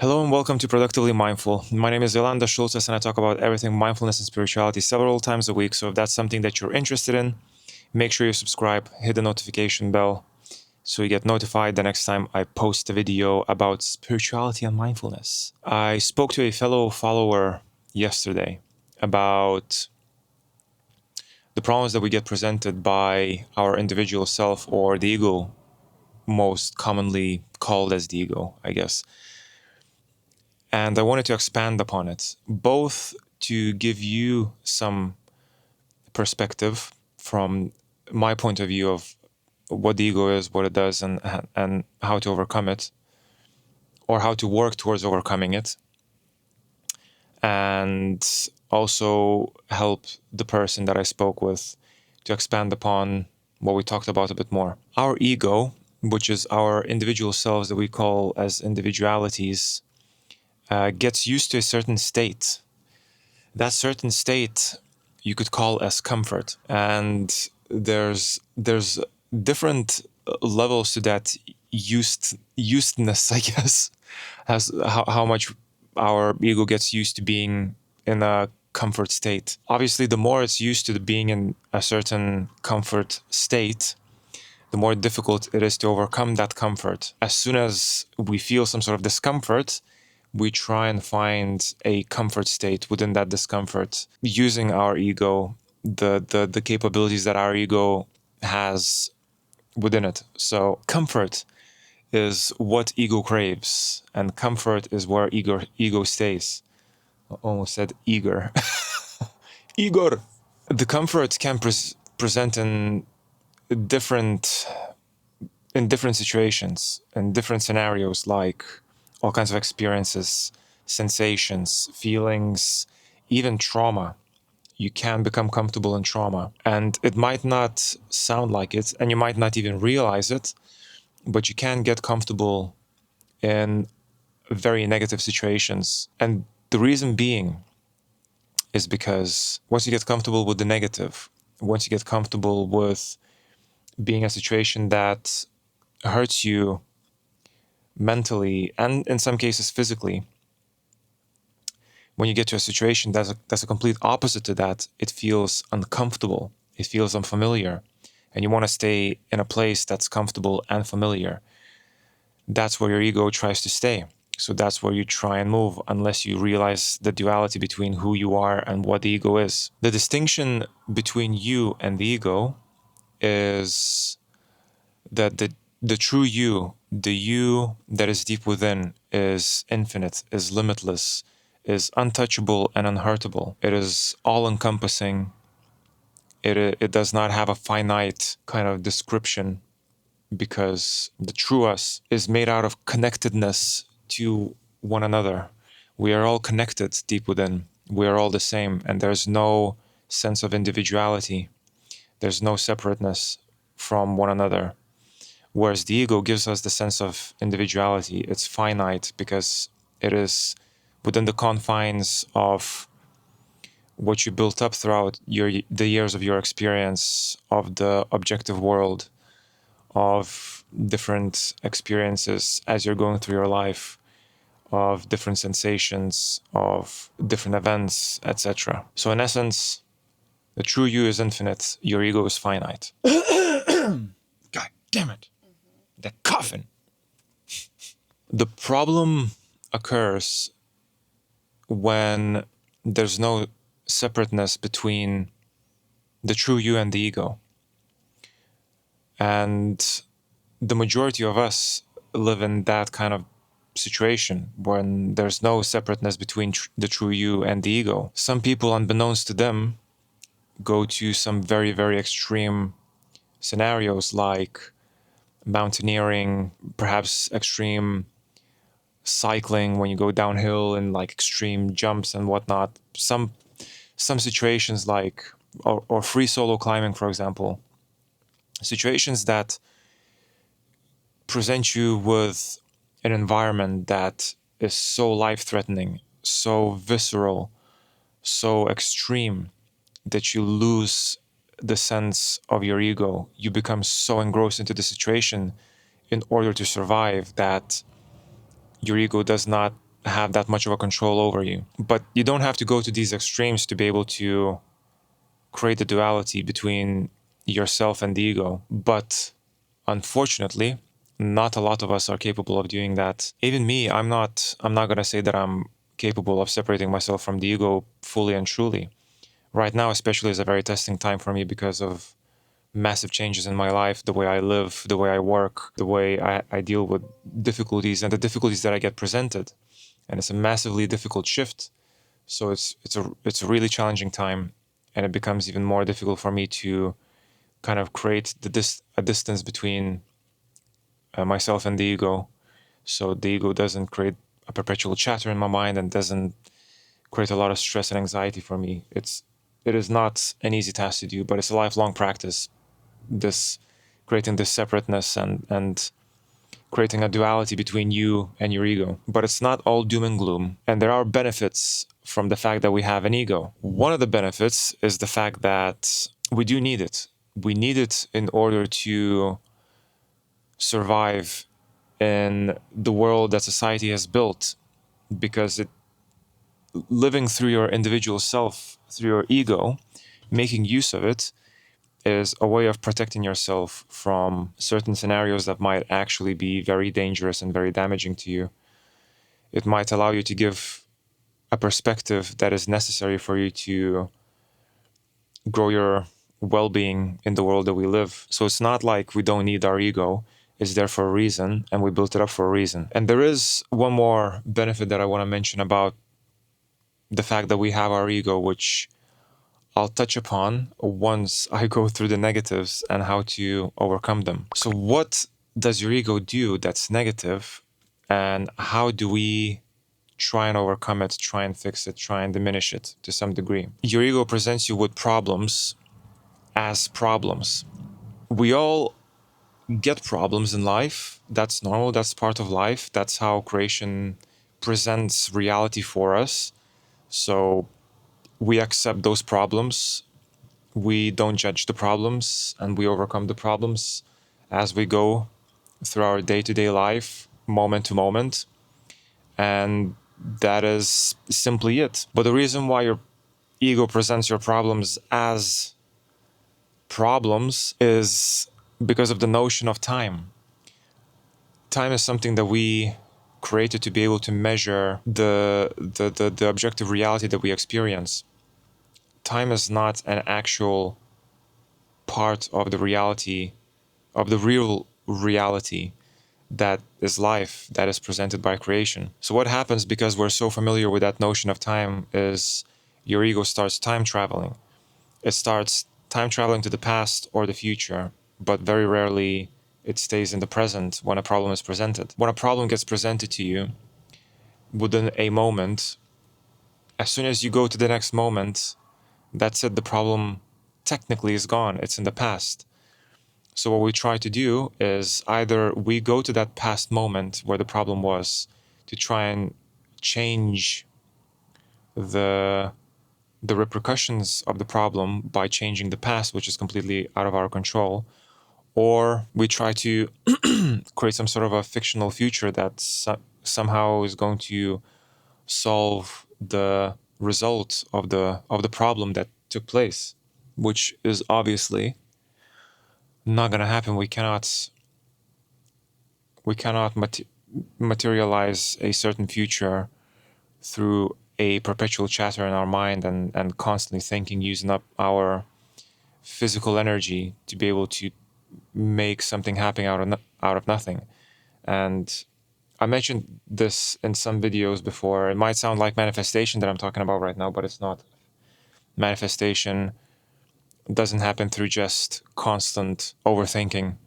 Hello and welcome to Productively Mindful. My name is ailandas.sulcas and I talk about everything mindfulness and spirituality several times a week. So if that's something that you're interested in, make sure you subscribe, hit the notification bell so you get notified the next time I post a video about spirituality and mindfulness. I spoke to a fellow follower yesterday about the problems that we get presented by our individual self or the ego, most commonly called as the ego, I guess. And I wanted to expand upon it, both to give you some perspective from my point of view of what the ego is, what it does, and how to overcome it, or how to work towards overcoming it, and also help the person that I spoke with to expand upon what we talked about a bit more. Our ego, which is our individual selves that we call as individualities, gets used to a certain state. That certain state you could call as comfort, and there's different levels to that usedness, I guess, as how much our ego gets used to being in a comfort state. Obviously, the more it's used to being in a certain comfort state, the more difficult it is to overcome that comfort. As soon as we feel some sort of discomfort, we try and find a comfort state within that discomfort, using our ego, the capabilities that our ego has within it. So comfort is what ego craves, and comfort is where ego stays. I almost said eager. Igor. The comfort can present different in different situations, in different scenarios, like all kinds of experiences, sensations, feelings, even trauma. You can become comfortable in trauma. And it might not sound like it, and you might not even realize it, but you can get comfortable in very negative situations. And the reason being is because once you get comfortable with the negative, once you get comfortable with being in a situation that hurts you mentally and in some cases physically, when you get to a situation that's a complete opposite to that, it feels uncomfortable, it feels unfamiliar, and you want to stay in a place that's comfortable and familiar. That's where your ego tries to stay. So that's where you try and move, unless you realize the duality between who you are and what the ego is. The distinction between you and the ego is that the true you, the you that is deep within, is infinite, is limitless, is untouchable and unhurtable. It is all-encompassing. It does not have a finite kind of description, because the true us is made out of connectedness to one another. We are all connected deep within. We are all the same, and there's no sense of individuality. There's no separateness from one another. Whereas the ego gives us the sense of individuality. It's finite because it is within the confines of what you built up throughout the years of your experience of the objective world, of different experiences as you're going through your life, of different sensations, of different events, etc. So in essence, the true you is infinite, your ego is finite. God damn it. The coffin. The problem occurs when there's no separateness between the true you and the ego. And the majority of us live in that kind of situation when there's no separateness between the true you and the ego. Some people, unbeknownst to them, go to some very, very extreme scenarios like mountaineering, perhaps extreme cycling when you go downhill, and like extreme jumps and whatnot. Some situations like or free solo climbing, for example, situations that present you with an environment that is so life-threatening, so visceral, so extreme, that you lose the sense of your ego. You become so engrossed into the situation in order to survive that your ego does not have that much of a control over you. But you don't have to go to these extremes to be able to create a duality between yourself and the ego. But unfortunately, not a lot of us are capable of doing that. Even me, I'm not going to say that I'm capable of separating myself from the ego fully and truly. Right now, especially, is a very testing time for me because of massive changes in my life, the way I live, the way I work, the way I deal with difficulties and the difficulties that I get presented. And it's a massively difficult shift. So it's a really challenging time, and it becomes even more difficult for me to kind of create a distance between myself and the ego. So the ego doesn't create a perpetual chatter in my mind and doesn't create a lot of stress and anxiety for me. It is not an easy task to do, but it's a lifelong practice. This creating this separateness and creating a duality between you and your ego. But it's not all doom and gloom. And there are benefits from the fact that we have an ego. One of the benefits is the fact that we do need it. We need it in order to survive in the world that society has built, because living through your individual self, through your ego, making use of it, is a way of protecting yourself from certain scenarios that might actually be very dangerous and very damaging to you. It might allow you to give a perspective that is necessary for you to grow your well-being in the world that we live. So it's not like we don't need our ego. It's there for a reason, and we built it up for a reason. And there is one more benefit that I want to mention about the fact that we have our ego, which I'll touch upon once I go through the negatives and how to overcome them. So what does your ego do that's negative, and how do we try and overcome it, try and fix it, try and diminish it to some degree? Your ego presents you with problems as problems. We all get problems in life. That's normal. That's part of life. That's how creation presents reality for us. So we accept those problems. We don't judge the problems, and we overcome the problems as we go through our day-to-day life, moment to moment. And that is simply it. But the reason why your ego presents your problems as problems is because of the notion of time. Time is something that we created to be able to measure the objective reality that we experience. Time is not an actual part of the reality, of the real reality that is life, that is presented by creation. So what happens, because we're so familiar with that notion of time, is your ego starts time traveling. It starts time traveling to the past or the future, but very rarely it stays in the present when a problem is presented. When a problem gets presented to you within a moment, as soon as you go to the next moment, that's it, the problem technically is gone, it's in the past. So what we try to do is either we go to that past moment where the problem was to try and change the repercussions of the problem by changing the past, which is completely out of our control, or we try to create some sort of a fictional future that somehow is going to solve the result of the problem that took place, which is obviously not going to happen. We cannot materialize a certain future through a perpetual chatter in our mind and constantly thinking, using up our physical energy to be able to make something happen out of nothing. And I mentioned this in some videos before. It might sound like manifestation that I'm talking about right now, but it's not. Manifestation doesn't happen through just constant overthinking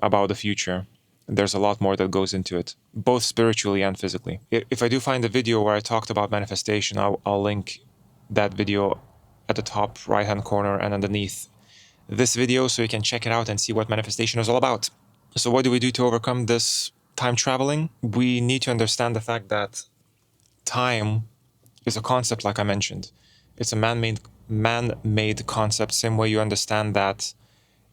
about the future. There's a lot more that goes into it, both spiritually and physically. If I do find a video where I talked about manifestation, I'll link that video at the top right-hand corner and underneath this video, so you can check it out and see what manifestation is all about. So what do we do to overcome this time traveling? We need to understand the fact that time is a concept, like I mentioned. It's a man-made concept, same way you understand that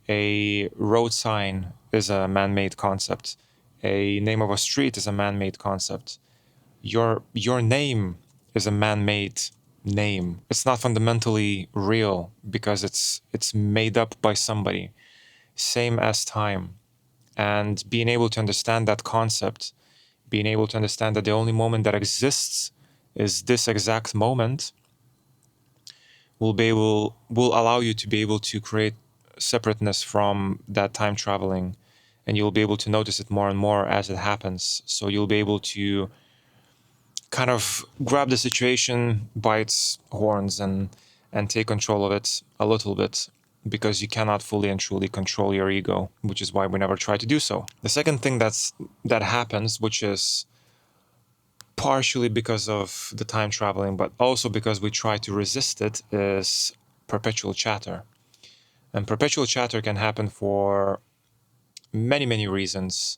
a road sign is a man-made concept. A name of a street is a man-made concept. Your name is a man-made name. It's not fundamentally real because it's made up by somebody. Same as time. And being able to understand that concept, being able to understand that the only moment that exists is this exact moment, will allow you to be able to create separateness from that time traveling, and you'll be able to notice it more and more as it happens. So you'll be able to kind of grab the situation by its horns and take control of it a little bit, because you cannot fully and truly control your ego, which is why we never try to do so. The second thing that happens, which is partially because of the time traveling, but also because we try to resist it, is perpetual chatter. And perpetual chatter can happen for many, many reasons.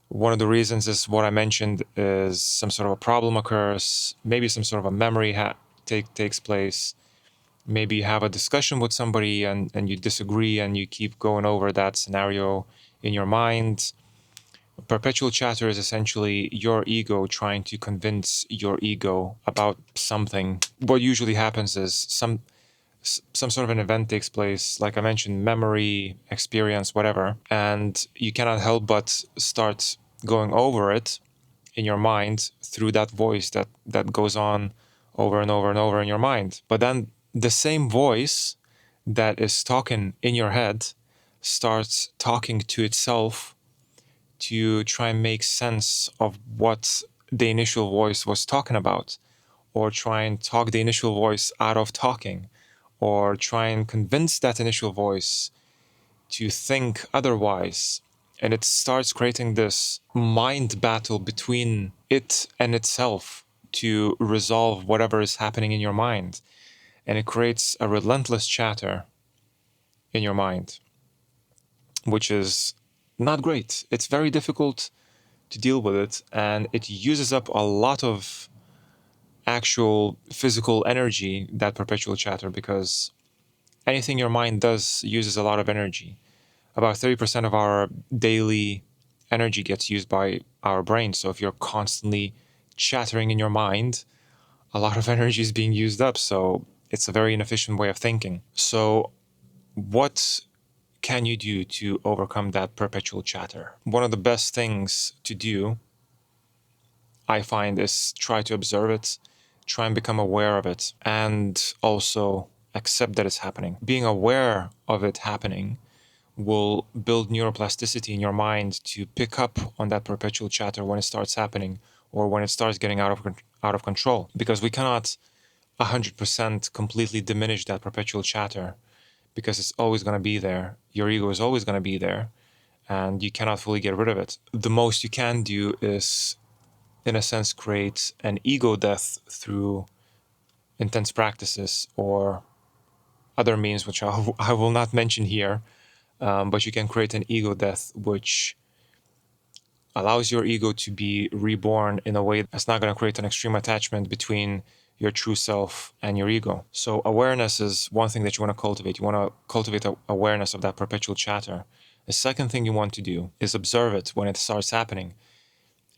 One of the reasons is what I mentioned, is some sort of a problem occurs, maybe some sort of a memory takes place, maybe you have a discussion with somebody and you disagree and you keep going over that scenario in your mind. Perpetual chatter is essentially your ego trying to convince your ego about something. What usually happens is some sort of an event takes place, like I mentioned, memory, experience, whatever, and you cannot help but start going over it in your mind through that voice that goes on over and over and over in your mind. But then the same voice that is talking in your head starts talking to itself to try and make sense of what the initial voice was talking about, or try and talk the initial voice out of talking, or try and convince that initial voice to think otherwise. And it starts creating this mind battle between it and itself to resolve whatever is happening in your mind. And it creates a relentless chatter in your mind, which is not great. It's very difficult to deal with it, and it uses up a lot of actual physical energy, that perpetual chatter, because anything your mind does uses a lot of energy. About 30% of our daily energy gets used by our brain. So if you're constantly chattering in your mind, a lot of energy is being used up. So it's a very inefficient way of thinking. So what can you do to overcome that perpetual chatter? One of the best things to do, I find, is try to observe it, try and become aware of it, and also accept that it's happening. Being aware of it happening will build neuroplasticity in your mind to pick up on that perpetual chatter when it starts happening, or when it starts getting out of control. Because we cannot 100% completely diminish that perpetual chatter, because it's always going to be there. Your ego is always going to be there, and you cannot fully get rid of it. The most you can do is, in a sense, create an ego death through intense practices or other means, which I will not mention here. But you can create an ego death, which allows your ego to be reborn in a way that's not going to create an extreme attachment between your true self and your ego. So awareness is one thing that you want to cultivate. You want to cultivate awareness of that perpetual chatter. The second thing you want to do is observe it when it starts happening.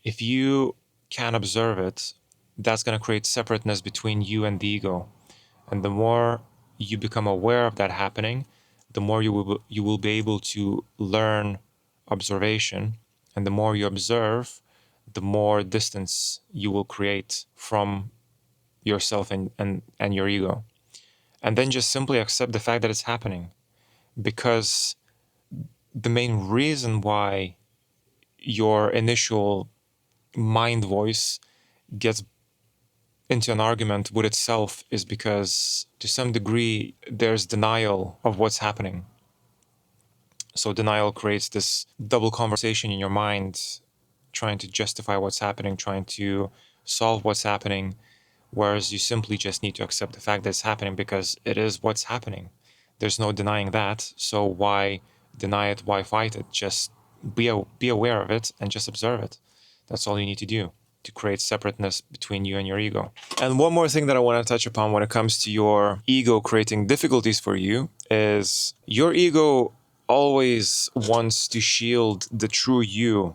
If you can observe it, that's going to create separateness between you and the ego. And the more you become aware of that happening, the more you will be able to learn observation. And the more you observe, the more distance you will create from yourself and your ego. And then just simply accept the fact that it's happening. Because the main reason why your initial mind voice gets into an argument with itself is because, to some degree, there's denial of what's happening. So denial creates this double conversation in your mind, trying to justify what's happening, trying to solve what's happening, whereas you simply just need to accept the fact that it's happening because it is what's happening. There's no denying that. So why deny it? Why fight it? Just be aware of it and just observe it. That's all you need to do to create separateness between you and your ego. And one more thing that I want to touch upon when it comes to your ego creating difficulties for you is your ego always wants to shield the true you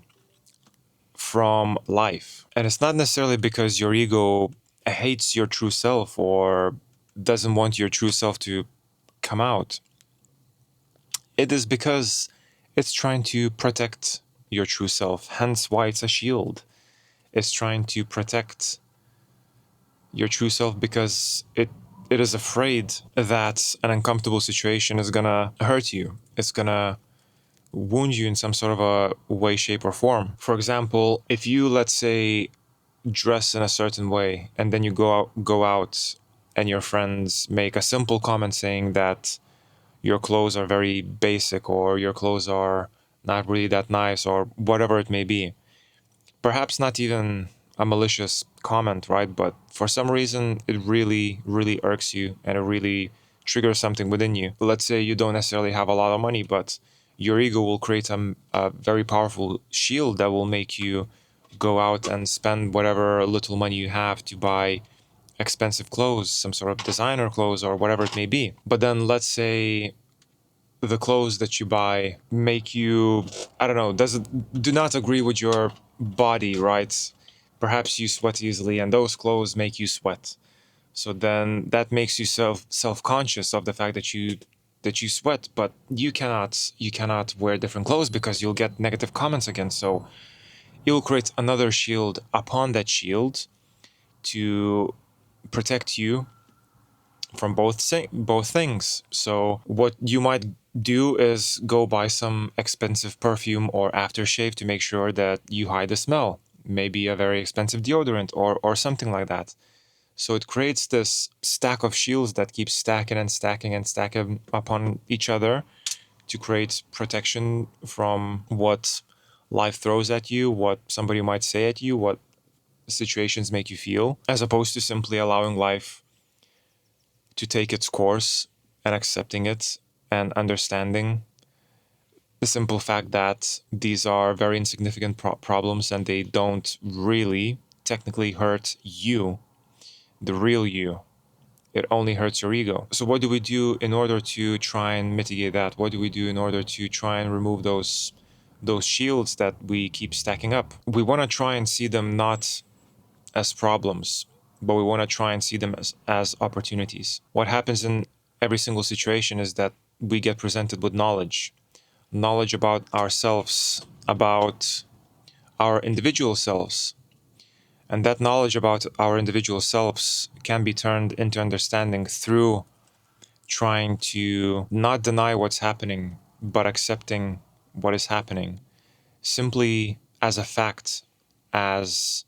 from life. And it's not necessarily because your ego hates your true self or doesn't want your true self to come out. It is because it's trying to protect your true self, hence why it's a shield. It's trying to protect your true self because it is afraid that an uncomfortable situation is gonna hurt you. It's gonna wound you in some sort of a way, shape, or form. For example, if you, let's say, dress in a certain way and then you go out and your friends make a simple comment saying that your clothes are very basic or your clothes are not really that nice or whatever it may be. Perhaps not even a malicious comment, right? But for some reason, it really, really irks you and it really triggers something within you. Let's say you don't necessarily have a lot of money, but your ego will create a very powerful shield that will make you go out and spend whatever little money you have to buy expensive clothes, some sort of designer clothes or whatever it may be. But then let's say the clothes that you buy make you, I don't know, do not agree with your body, right? Perhaps you sweat easily and those clothes make you sweat. So then that makes you self-conscious of the fact that you sweat, but you cannot wear different clothes because you'll get negative comments again. So it will create another shield upon that shield to protect you from both things. So what you might do is go buy some expensive perfume or aftershave to make sure that you hide the smell. Maybe a very expensive deodorant or something like that. So it creates this stack of shields that keeps stacking and stacking and stacking upon each other to create protection from what life throws at you, what somebody might say at you, what situations make you feel, as opposed to simply allowing life to take its course and accepting it and understanding the simple fact that these are very insignificant problems and they don't really technically hurt you, the real you. It only hurts your ego. So what do we do in order to try and mitigate that? What do we do in order to try and remove those shields that we keep stacking up? We want to try and see them not as problems, but we want to try and see them as opportunities. What happens in every single situation is that we get presented with knowledge about ourselves, about our individual selves. And that knowledge about our individual selves can be turned into understanding through trying to not deny what's happening, but accepting what is happening simply as a fact, as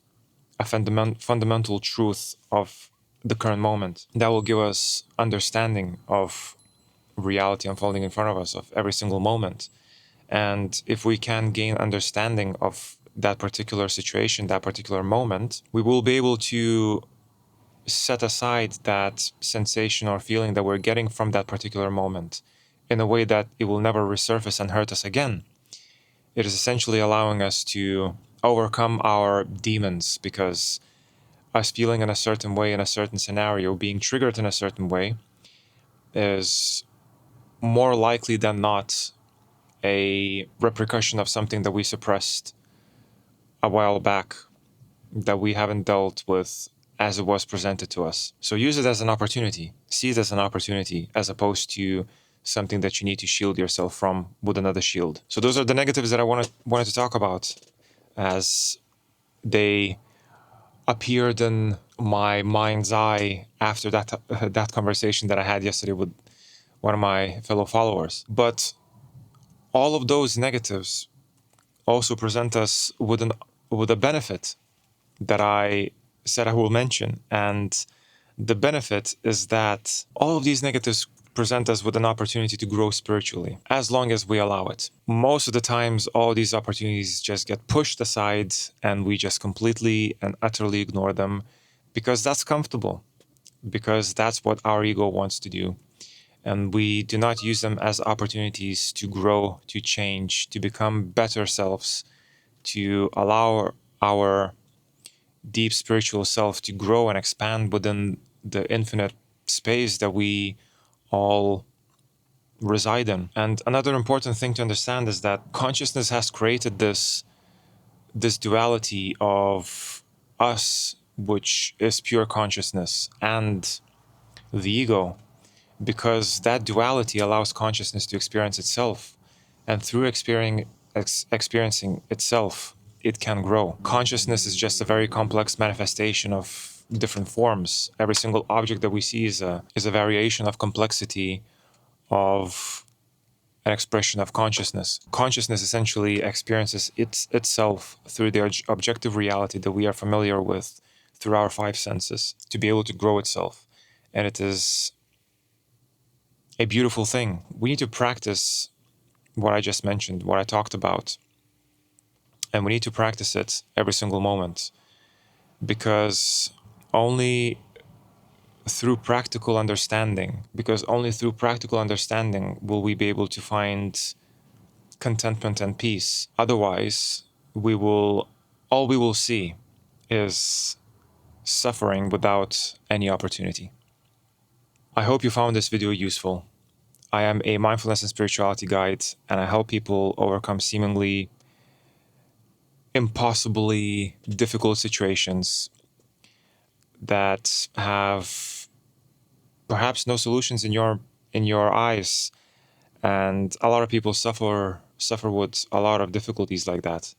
a fundamental truth of the current moment. That will give us understanding of reality unfolding in front of us, of every single moment. And if we can gain understanding of that particular situation, that particular moment, we will be able to set aside that sensation or feeling that we're getting from that particular moment in a way that it will never resurface and hurt us again. It is essentially allowing us to overcome our demons, because us feeling in a certain way in a certain scenario, being triggered in a certain way, is more likely than not a repercussion of something that we suppressed a while back, that we haven't dealt with as it was presented to us. So use it as an opportunity. See it as an opportunity as opposed to something that you need to shield yourself from with another shield. So those are the negatives that I wanted to talk about as they appeared in my mind's eye after that conversation that I had yesterday with one of my fellow followers. But all of those negatives also present us with a benefit that I said I will mention. And the benefit is that all of these negatives present us with an opportunity to grow spiritually, as long as we allow it. Most of the times, all these opportunities just get pushed aside and we just completely and utterly ignore them because that's comfortable, because that's what our ego wants to do. And we do not use them as opportunities to grow, to change, to become better selves, to allow our deep spiritual self to grow and expand within the infinite space that we all reside in. And another important thing to understand is that consciousness has created this this duality of us, which is pure consciousness, and the ego, because that duality allows consciousness to experience itself. And through experiencing itself, it can grow. Consciousness is just a very complex manifestation of different forms. Every single object that we see is a variation of complexity of an expression of consciousness. Consciousness essentially experiences itself through the objective reality that we are familiar with through our five senses to be able to grow itself. And it is a beautiful thing. We need to practice what I just mentioned, what I talked about. And we need to practice it every single moment, because only through practical understanding, will we be able to find contentment and peace. Otherwise, all we will see is suffering without any opportunity. I hope you found this video useful. I am a mindfulness and spirituality guide, and I help people overcome seemingly impossibly difficult situations that have perhaps no solutions in your eyes, and a lot of people suffer with a lot of difficulties like that.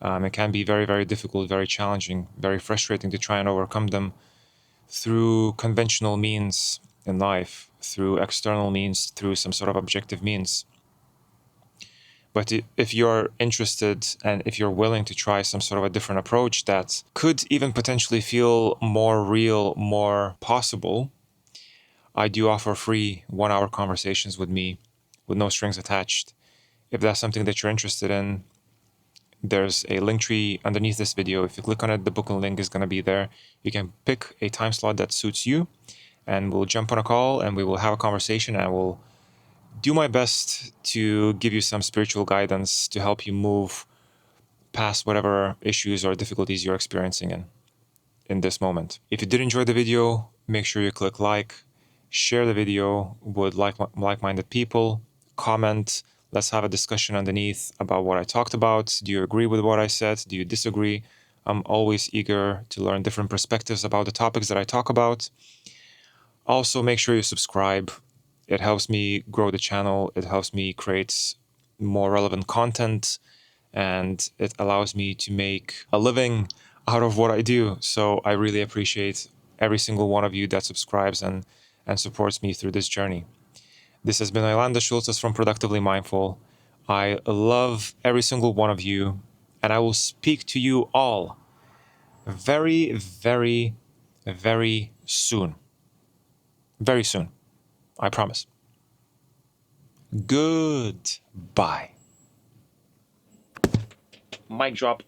It can be very, very difficult, very challenging, very frustrating to try and overcome them through conventional means in life, through external means, through some sort of objective means. But if you're interested and if you're willing to try some sort of a different approach that could even potentially feel more real, more possible, I do offer free 1-hour conversations with me with no strings attached. If that's something that you're interested in, there's a link tree underneath this video. If you click on it, the booking link is going to be there. You can pick a time slot that suits you, and we'll jump on a call and we will have a conversation, and I will do my best to give you some spiritual guidance to help you move past whatever issues or difficulties you're experiencing in this moment. If you did enjoy the video, make sure you click like, share the video with like-minded people, comment. Let's have a discussion underneath about what I talked about. Do you agree with what I said? Do you disagree? I'm always eager to learn different perspectives about the topics that I talk about. Also, make sure you subscribe. It helps me grow the channel. It helps me create more relevant content, and it allows me to make a living out of what I do. So I really appreciate every single one of you that subscribes and supports me through this journey. This has been ailandas.sulcas from Productively Mindful. I love every single one of you, and I will speak to you all very, very, very soon. Very soon. I promise. Goodbye. Mic drop.